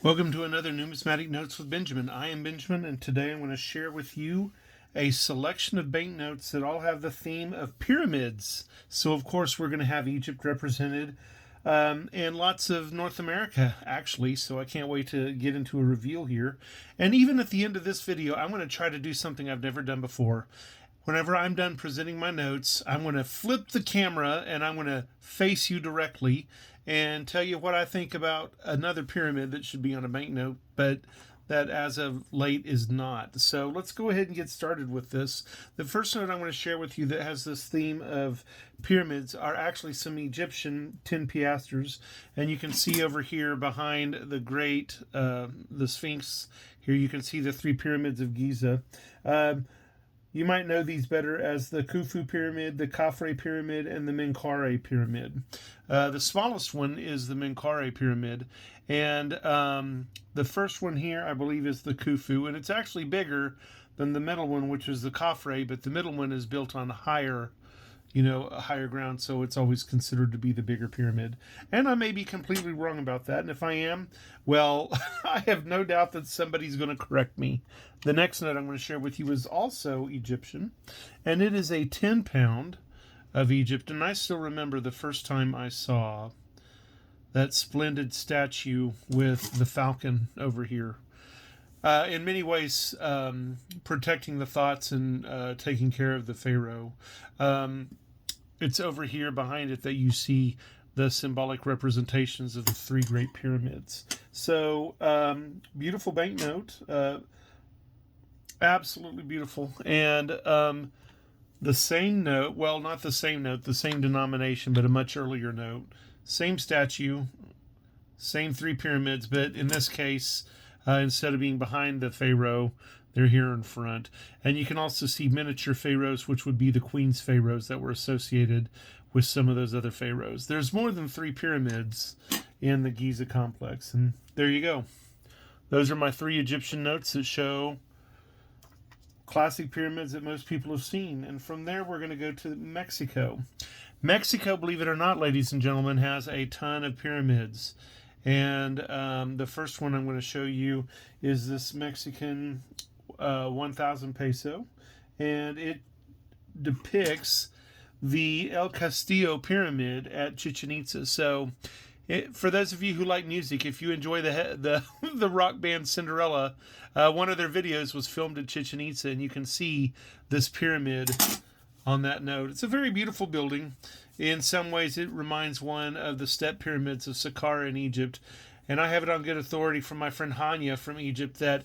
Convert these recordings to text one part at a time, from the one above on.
Welcome to another Numismatic Notes with Benjamin. I am Benjamin, and today I'm going to share with you a selection of banknotes that all have the theme of pyramids. So, of course, we're going to have Egypt represented and lots of North America, actually. So I can't wait to get into a reveal here. And even at the end of this video, I'm going to try to do something I've never done before. Whenever I'm done presenting my notes, I'm going to flip the camera and I'm going to face you directly and tell you what I think about another pyramid that should be on a banknote, but that as of late is not. So let's go ahead and get started with this. The first note I'm going to share with you that has this theme of pyramids are actually some Egyptian 10 piastres. And you can see over here behind the great, the Sphinx, here you can see the three pyramids of Giza. You might know these better as the Khufu Pyramid, the Khafre Pyramid, and the Menkaure Pyramid. The smallest one is the Menkaure Pyramid, and the first one here, I believe, is the Khufu, and it's actually bigger than the middle one, which is the Khafre, but the middle one is built on higher ground, so it's always considered to be the bigger pyramid. And I may be completely wrong about that, and if I am, well, I have no doubt that somebody's going to correct me. The next note I'm going to share with you is also Egyptian, and it is a 10-pound of Egypt, and I still remember the first time I saw that splendid statue with the falcon over here. In many ways, protecting the thoughts and taking care of the pharaoh. It's over here behind it that you see the symbolic representations of the three great pyramids. So, beautiful banknote. Absolutely beautiful. And the same note, well, not the same note, the same denomination, but a much earlier note. Same statue, same three pyramids, but in this case, instead of being behind the pharaoh, they're here in front. And you can also see miniature pharaohs, which would be the queen's pharaohs that were associated with some of those other pharaohs. There's more than three pyramids in the Giza complex. And there you go. Those are my three Egyptian notes that show classic pyramids that most people have seen. And from there, we're going to go to Mexico. Mexico, believe it or not, ladies and gentlemen, has a ton of pyramids. And the first one I'm going to show you is this Mexican 1,000 peso, and it depicts the El Castillo Pyramid at Chichen Itza. So, for those of you who like music, if you enjoy the rock band Cinderella, one of their videos was filmed at Chichen Itza, and you can see this pyramid on that note. It's a very beautiful building. In some ways, it reminds one of the step pyramids of Saqqara in Egypt. And I have it on good authority from my friend Hanya from Egypt that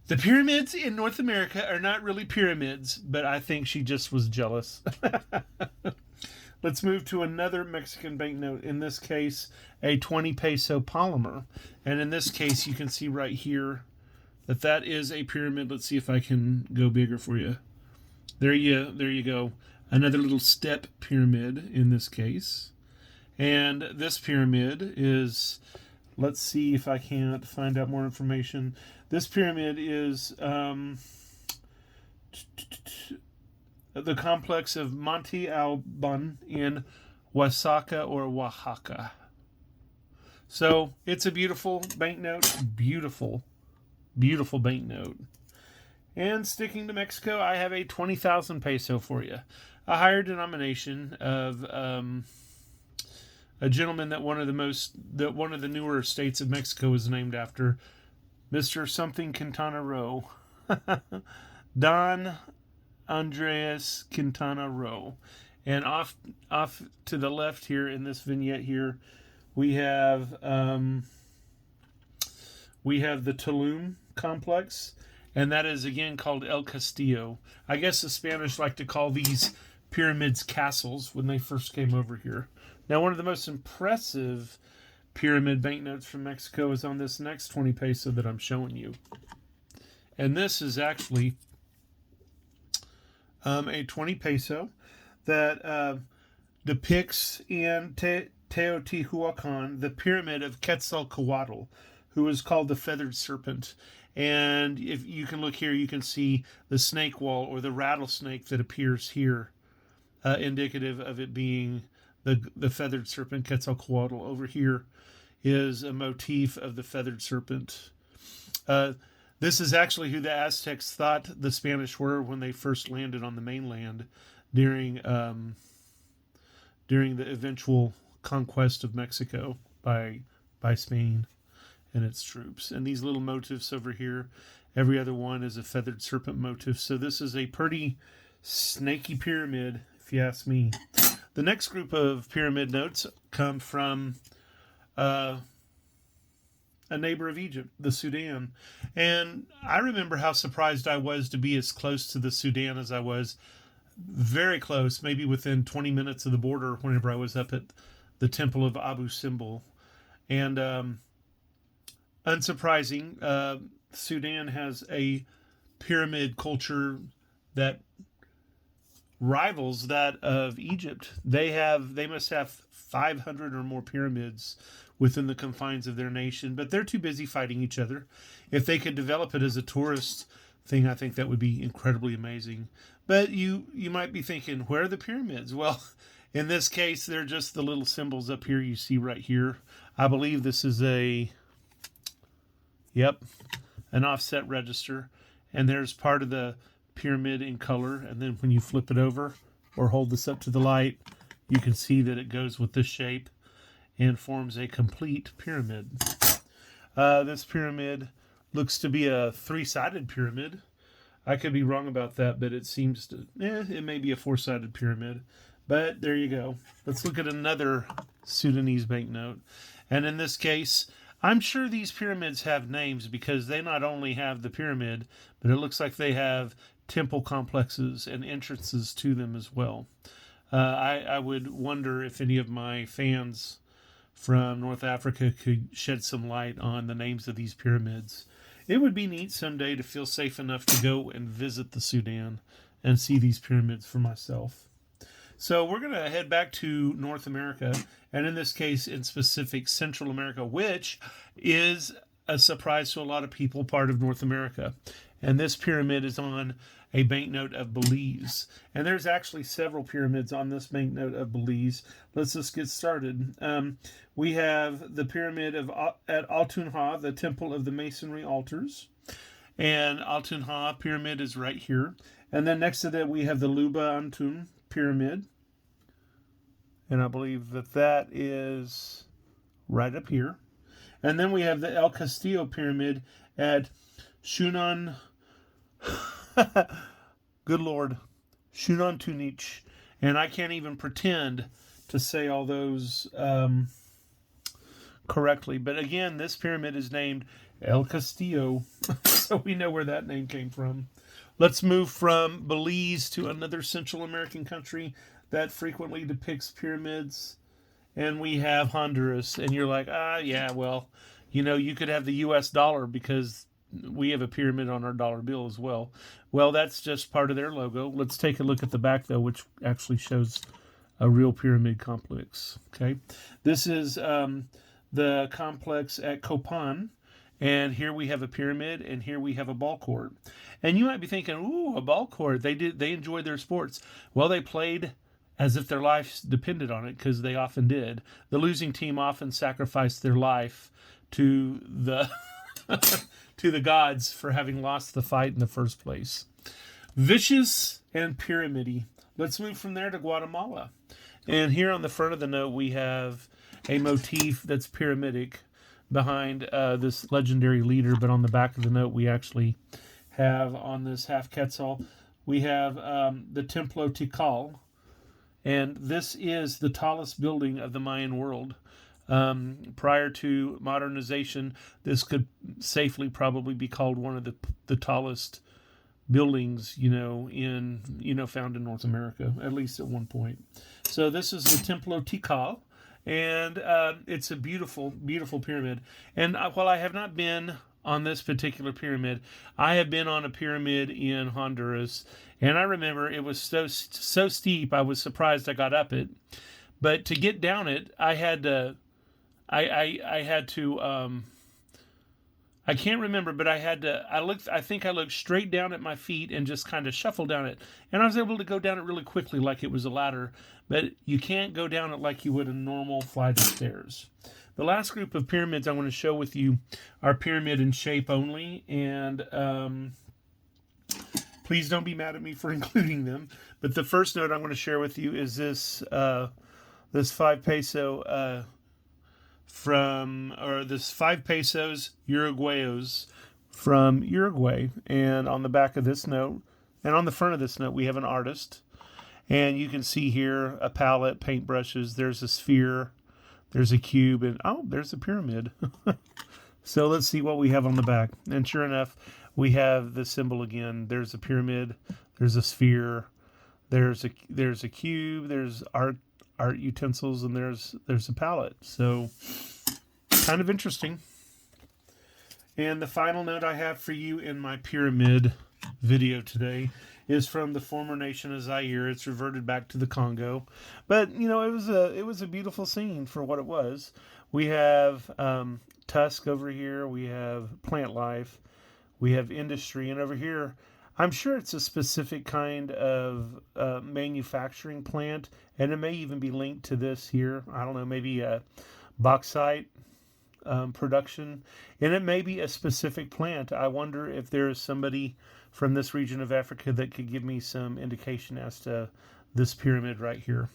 the pyramids in North America are not really pyramids, but I think she just was jealous. Let's move to another Mexican banknote. In this case, a 20 peso polymer. And in this case, you can see right here that that is a pyramid. Let's see if I can go bigger for you. There you go. Another little step pyramid in this case. And this pyramid is, let's see if I can't find out more information. This pyramid is the complex of Monte Alban in Oaxaca or Oaxaca. So it's a beautiful banknote. Beautiful, beautiful banknote. And sticking to Mexico, I have a 20,000 peso for you. A higher denomination of a gentleman that one of the newer states of Mexico is named after, Mr. Something Quintana Roo. Don Andres Quintana Roo. And off to the left here in this vignette here, we have the Tulum complex. And that is, again, called El Castillo. I guess the Spanish like to call these pyramids castles when they first came over here. Now, one of the most impressive pyramid banknotes from Mexico is on this next 20 peso that I'm showing you. And this is actually a 20 peso that depicts in Teotihuacan the pyramid of Quetzalcoatl, who is called the Feathered Serpent. And if you can look here, you can see the snake wall or the rattlesnake that appears here, indicative of it being the feathered serpent Quetzalcoatl. Over here is a motif of the feathered serpent. This is actually who the Aztecs thought the Spanish were when they first landed on the mainland during the eventual conquest of Mexico by Spain and its troops. And these little motifs over here, every other one is a feathered serpent motif. So this is a pretty snaky pyramid, if you ask me. The next group of pyramid notes come from a neighbor of Egypt, the Sudan. And I remember how surprised I was to be as close to the Sudan as I was. Very close, maybe within 20 minutes of the border whenever I was up at the Temple of Abu Simbel. And unsurprising, Sudan has a pyramid culture that rivals that of Egypt. They must have 500 or more pyramids within the confines of their nation, but they're too busy fighting each other. If they could develop it as a tourist thing, I think that would be incredibly amazing. But you might be thinking, where are the pyramids? Well, in this case, they're just the little symbols up here you see right here. I believe this is an offset register. And there's part of the pyramid in color. And then when you flip it over or hold this up to the light, you can see that it goes with this shape and forms a complete pyramid. This pyramid looks to be a three-sided pyramid. I could be wrong about that, but it seems to, it may be a four-sided pyramid. But there you go. Let's look at another Sudanese banknote. And in this case, I'm sure these pyramids have names because they not only have the pyramid, but it looks like they have temple complexes and entrances to them as well. I would wonder if any of my fans from North Africa could shed some light on the names of these pyramids. It would be neat someday to feel safe enough to go and visit the Sudan and see these pyramids for myself. So we're going to head back to North America, and in this case, in specific, Central America, which is a surprise to a lot of people, part of North America. And this pyramid is on a banknote of Belize. And there's actually several pyramids on this banknote of Belize. Let's just get started. We have the pyramid at Altunha, the Temple of the Masonry Altars. And Altunha pyramid is right here. And then next to that, we have the Luba Antun pyramid. And I believe that is right up here. And then we have the El Castillo pyramid at Shunan. Good Lord. Shunan Tunich. And I can't even pretend to say all those correctly. But again, this pyramid is named El Castillo. So we know where that name came from. Let's move from Belize to another Central American country that frequently depicts pyramids. And we have Honduras. And you're like, yeah, well, you could have the US dollar because we have a pyramid on our dollar bill as well. Well, that's just part of their logo. Let's take a look at the back, though, which actually shows a real pyramid complex. Okay, this is the complex at Copan. And here we have a pyramid, and here we have a ball court. And you might be thinking, ooh, a ball court. They enjoyed their sports. Well, they played as if their lives depended on it, because they often did. The losing team often sacrificed their life to the to the gods for having lost the fight in the first place. Vicious and pyramidy. Let's move from there to Guatemala. And here on the front of the note, we have a motif that's pyramidic behind this legendary leader. But on the back of the note, we actually have on this half Quetzal, we have the Templo Tikal. And this is the tallest building of the Mayan world. Prior to modernization, this could safely probably be called one of the tallest buildings, found in North America, at least at one point. So this is the Templo Tikal, and it's a beautiful, beautiful pyramid. And while I have not been on this particular pyramid, I have been on a pyramid in Honduras, and I remember it was so steep, I was surprised I got up it. But to get down it, I had to I can't remember, but I think I looked straight down at my feet and just kind of shuffled down it. And I was able to go down it really quickly like it was a ladder, but you can't go down it like you would a normal flight of stairs. The last group of pyramids I want to show with you are pyramid in shape only, and please don't be mad at me for including them. But the first note I want to share with you is this 5 peso this 5 pesos Uruguayos from Uruguay. And on the back of this note, and on the front of this note, we have an artist. And you can see here a palette, paintbrushes, there's a sphere, there's a cube, and oh, there's a pyramid. So let's see what we have on the back. And sure enough, we have the symbol again. There's a pyramid, there's a sphere, there's a cube, there's art utensils, and there's a palette. So kind of interesting. And the final note I have for you in my pyramid video today is from the former nation of Zaire. It's reverted back to the Congo, but you know, it was a beautiful scene for what it was. We have tusk over here, we have plant life, we have industry, and over here I'm sure it's a specific kind of manufacturing plant, and it may even be linked to this here. I don't know, maybe a bauxite production, and it may be a specific plant. I wonder if there is somebody from this region of Africa that could give me some indication as to this pyramid right here.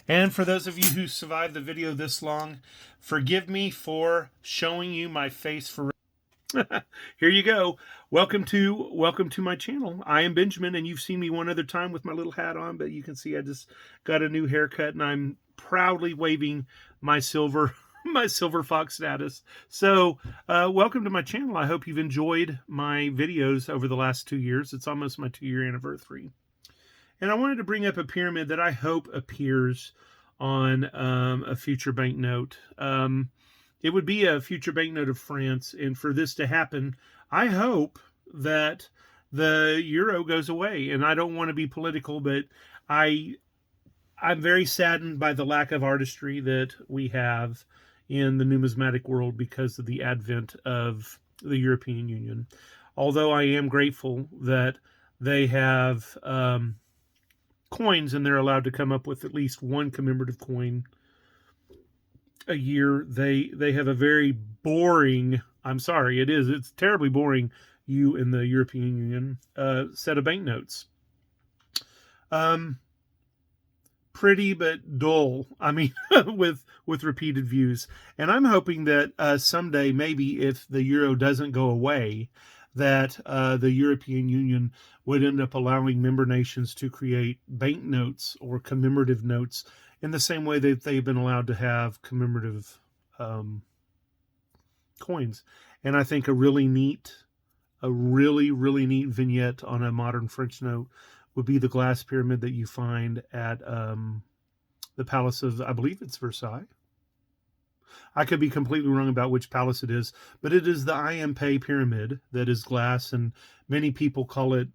And for those of you who survived the video this long, forgive me for showing you my face for here you go. Welcome to my channel. I am Benjamin, and you've seen me one other time with my little hat on, but you can see I just got a new haircut, and I'm proudly waving my silver fox status. So welcome to my channel. I hope you've enjoyed my videos over the last 2 years. It's almost my 2-year anniversary. And I wanted to bring up a pyramid that I hope appears on a future banknote. It would be a future banknote of France, and for this to happen, I hope that the euro goes away. And I don't want to be political, but I'm very saddened by the lack of artistry that we have in the numismatic world because of the advent of the European Union. Although I am grateful that they have coins, and they're allowed to come up with at least one commemorative coin a year, they have a very boring, I'm sorry, it's terribly boring, you in the European Union, set of banknotes. Pretty but dull, I mean, with repeated views. And I'm hoping that someday, maybe if the euro doesn't go away, that the European Union would end up allowing member nations to create banknotes or commemorative notes in the same way that they've been allowed to have commemorative coins. And I think a really neat vignette on a modern French note would be the glass pyramid that you find at the Palace of, I believe it's Versailles. I could be completely wrong about which palace it is, but it is the Lempira pyramid that is glass, and many people call it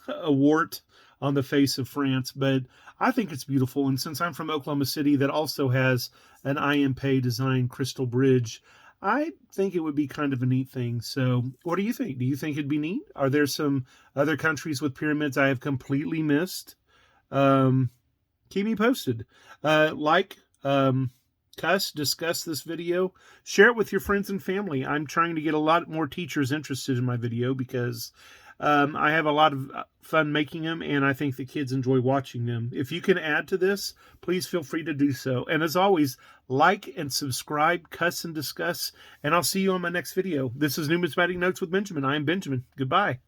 a wart on the face of France, but I think it's beautiful. And since I'm from Oklahoma City, that also has an Lempira designed crystal bridge, I think it would be kind of a neat thing. So what do you think? Do you think it'd be neat? Are there some other countries with pyramids I have completely missed? Keep me posted. Discuss this video, share it with your friends and family. I'm trying to get a lot more teachers interested in my video because I have a lot of fun making them, and I think the kids enjoy watching them. If you can add to this, please feel free to do so. And as always, like and subscribe, cuss and discuss, and I'll see you on my next video. This is Numismatic Notes with Benjamin. I am Benjamin. Goodbye.